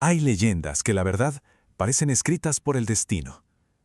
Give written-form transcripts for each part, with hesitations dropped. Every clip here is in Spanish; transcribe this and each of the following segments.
Hay leyendas que la verdad parecen escritas por el destino.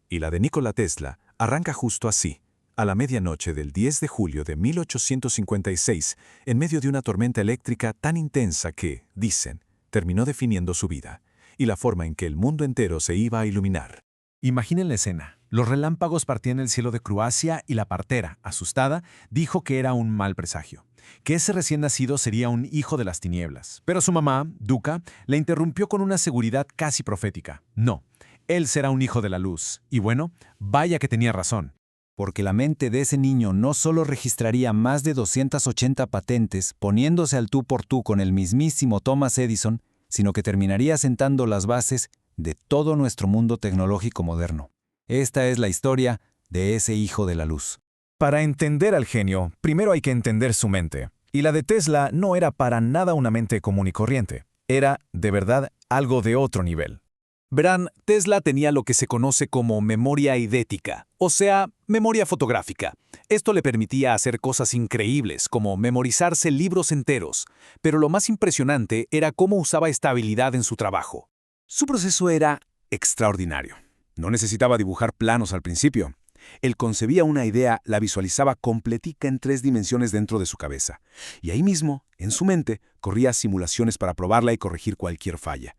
Y la de Nikola Tesla arranca justo así, a la medianoche del 10 de julio de 1856, en medio de una tormenta eléctrica tan intensa que, dicen, terminó definiendo su vida y la forma en que el mundo entero se iba a iluminar. Imaginen la escena. Los relámpagos partían el cielo de Croacia y la partera, asustada, dijo que era un mal presagio, que ese recién nacido sería un hijo de las tinieblas. Pero su mamá, Duca, le interrumpió con una seguridad casi profética. No, él será un hijo de la luz. Y bueno, vaya que tenía razón. Porque la mente de ese niño no solo registraría más de 280 patentes poniéndose al tú por tú con el mismísimo Thomas Edison, sino que terminaría sentando las bases de todo nuestro mundo tecnológico moderno. Esta es la historia de ese hijo de la luz. Para entender al genio, primero hay que entender su mente. Y la de Tesla no era para nada una mente común y corriente. Era, de verdad, algo de otro nivel. Verán, Tesla tenía lo que se conoce como memoria eidética, o sea, memoria fotográfica. Esto le permitía hacer cosas increíbles, como memorizarse libros enteros, pero lo más impresionante era cómo usaba esta habilidad en su trabajo. Su proceso era extraordinario. No necesitaba dibujar planos al principio. Él concebía una idea, la visualizaba completica en 3 dimensiones dentro de su cabeza. Y ahí mismo, en su mente, corría simulaciones para probarla y corregir cualquier falla.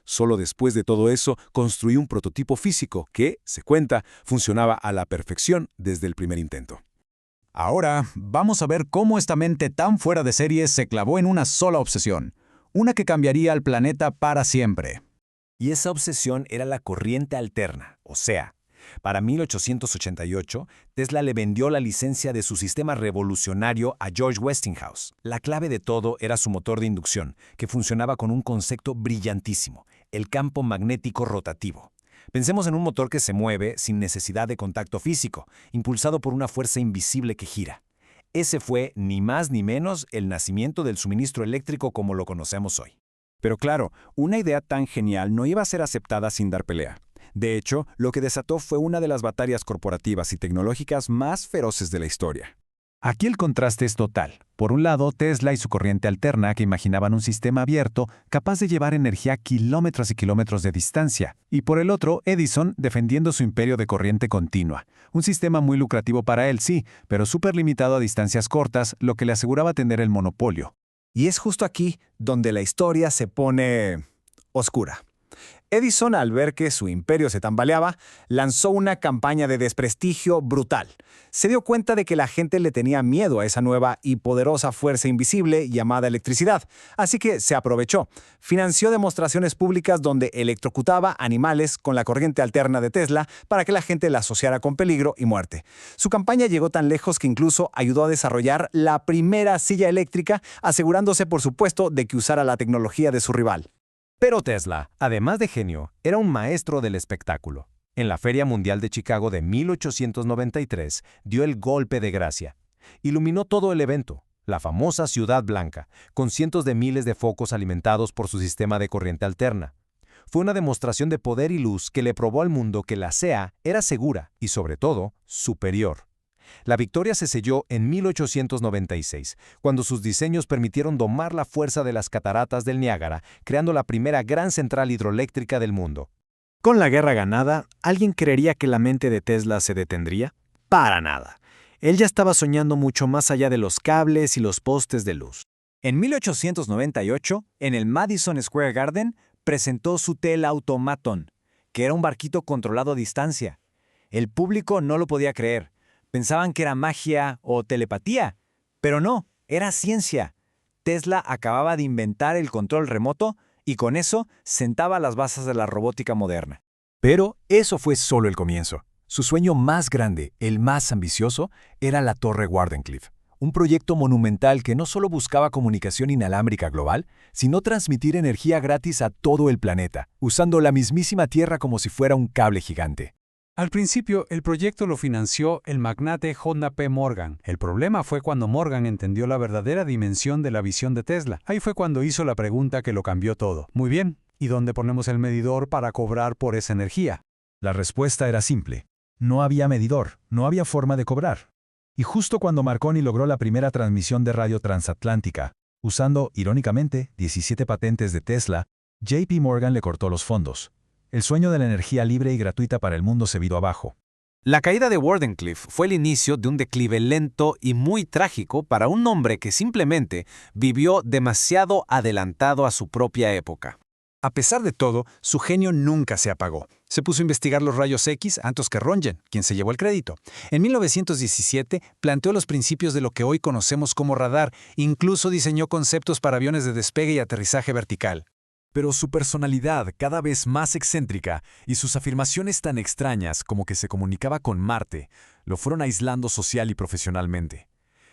Solo después de todo eso, construyó un prototipo físico que, se cuenta, funcionaba a la perfección desde el primer intento. Ahora, vamos a ver cómo esta mente tan fuera de serie se clavó en una sola obsesión, una que cambiaría al planeta para siempre. Y esa obsesión era la corriente alterna, o sea, para 1888, Tesla le vendió la licencia de su sistema revolucionario a George Westinghouse. La clave de todo era su motor de inducción, que funcionaba con un concepto brillantísimo, el campo magnético rotativo. Pensemos en un motor que se mueve sin necesidad de contacto físico, impulsado por una fuerza invisible que gira. Ese fue, ni más ni menos, el nacimiento del suministro eléctrico como lo conocemos hoy. Pero claro, una idea tan genial no iba a ser aceptada sin dar pelea. De hecho, lo que desató fue una de las batallas corporativas y tecnológicas más feroces de la historia. Aquí el contraste es total. Por un lado, Tesla y su corriente alterna que imaginaban un sistema abierto capaz de llevar energía kilómetros y kilómetros de distancia. Y por el otro, Edison defendiendo su imperio de corriente continua. Un sistema muy lucrativo para él, sí, pero súper limitado a distancias cortas, lo que le aseguraba tener el monopolio. Y es justo aquí donde la historia se pone oscura. Edison, al ver que su imperio se tambaleaba, lanzó una campaña de desprestigio brutal. Se dio cuenta de que la gente le tenía miedo a esa nueva y poderosa fuerza invisible llamada electricidad, así que se aprovechó. Financió demostraciones públicas donde electrocutaba animales con la corriente alterna de Tesla para que la gente la asociara con peligro y muerte. Su campaña llegó tan lejos que incluso ayudó a desarrollar la primera silla eléctrica, asegurándose, por supuesto, de que usara la tecnología de su rival. Pero Tesla, además de genio, era un maestro del espectáculo. En la Feria Mundial de Chicago de 1893 dio el golpe de gracia. Iluminó todo el evento, la famosa Ciudad Blanca, con cientos de miles de focos alimentados por su sistema de corriente alterna. Fue una demostración de poder y luz que le probó al mundo que la CEA era segura y, sobre todo, superior. La victoria se selló en 1896, cuando sus diseños permitieron domar la fuerza de las cataratas del Niágara, creando la primera gran central hidroeléctrica del mundo. Con la guerra ganada, ¿alguien creería que la mente de Tesla se detendría? Para nada. Él ya estaba soñando mucho más allá de los cables y los postes de luz. En 1898, en el Madison Square Garden, presentó su Telautomaton, que era un barquito controlado a distancia. El público no lo podía creer. Pensaban que era magia o telepatía, pero no, era ciencia. Tesla acababa de inventar el control remoto y con eso sentaba las bases de la robótica moderna. Pero eso fue solo el comienzo. Su sueño más grande, el más ambicioso, era la Torre Wardenclyffe, un proyecto monumental que no solo buscaba comunicación inalámbrica global, sino transmitir energía gratis a todo el planeta, usando la mismísima Tierra como si fuera un cable gigante. Al principio, el proyecto lo financió el magnate JP Morgan. El problema fue cuando Morgan entendió la verdadera dimensión de la visión de Tesla. Ahí fue cuando hizo la pregunta que lo cambió todo. Muy bien, ¿y dónde ponemos el medidor para cobrar por esa energía? La respuesta era simple. No había medidor, no había forma de cobrar. Y justo cuando Marconi logró la primera transmisión de radio transatlántica, usando, irónicamente, 17 patentes de Tesla, JP Morgan le cortó los fondos. El sueño de la energía libre y gratuita para el mundo se vino abajo. La caída de Wardenclyffe fue el inicio de un declive lento y muy trágico para un hombre que simplemente vivió demasiado adelantado a su propia época. A pesar de todo, su genio nunca se apagó. Se puso a investigar los rayos X antes que Röntgen, quien se llevó el crédito. En 1917 planteó los principios de lo que hoy conocemos como radar, incluso diseñó conceptos para aviones de despegue y aterrizaje vertical. Pero su personalidad cada vez más excéntrica y sus afirmaciones tan extrañas como que se comunicaba con Marte, lo fueron aislando social y profesionalmente.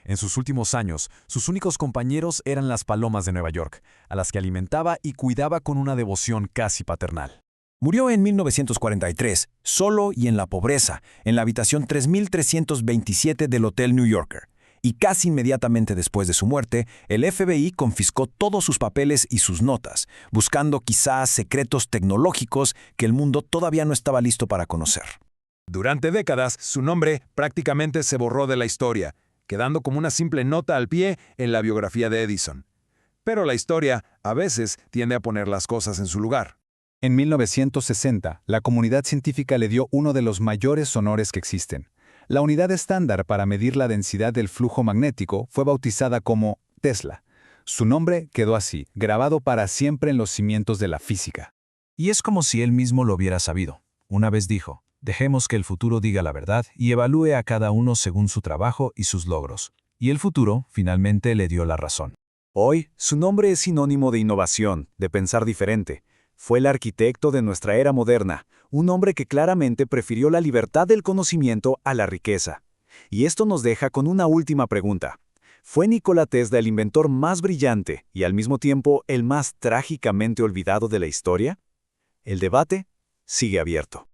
En sus últimos años, sus únicos compañeros eran las palomas de Nueva York, a las que alimentaba y cuidaba con una devoción casi paternal. Murió en 1943, solo y en la pobreza, en la habitación 3327 del Hotel New Yorker. Y casi inmediatamente después de su muerte, el FBI confiscó todos sus papeles y sus notas, buscando quizás secretos tecnológicos que el mundo todavía no estaba listo para conocer. Durante décadas, su nombre prácticamente se borró de la historia, quedando como una simple nota al pie en la biografía de Edison. Pero la historia, a veces, tiende a poner las cosas en su lugar. En 1960, la comunidad científica le dio uno de los mayores honores que existen. La unidad estándar para medir la densidad del flujo magnético fue bautizada como Tesla. Su nombre quedó así, grabado para siempre en los cimientos de la física. Y es como si él mismo lo hubiera sabido. Una vez dijo: dejemos que el futuro diga la verdad y evalúe a cada uno según su trabajo y sus logros. Y el futuro finalmente le dio la razón. Hoy, su nombre es sinónimo de innovación, de pensar diferente. Fue el arquitecto de nuestra era moderna, un hombre que claramente prefirió la libertad del conocimiento a la riqueza. Y esto nos deja con una última pregunta. ¿Fue Nikola Tesla el inventor más brillante y al mismo tiempo el más trágicamente olvidado de la historia? El debate sigue abierto.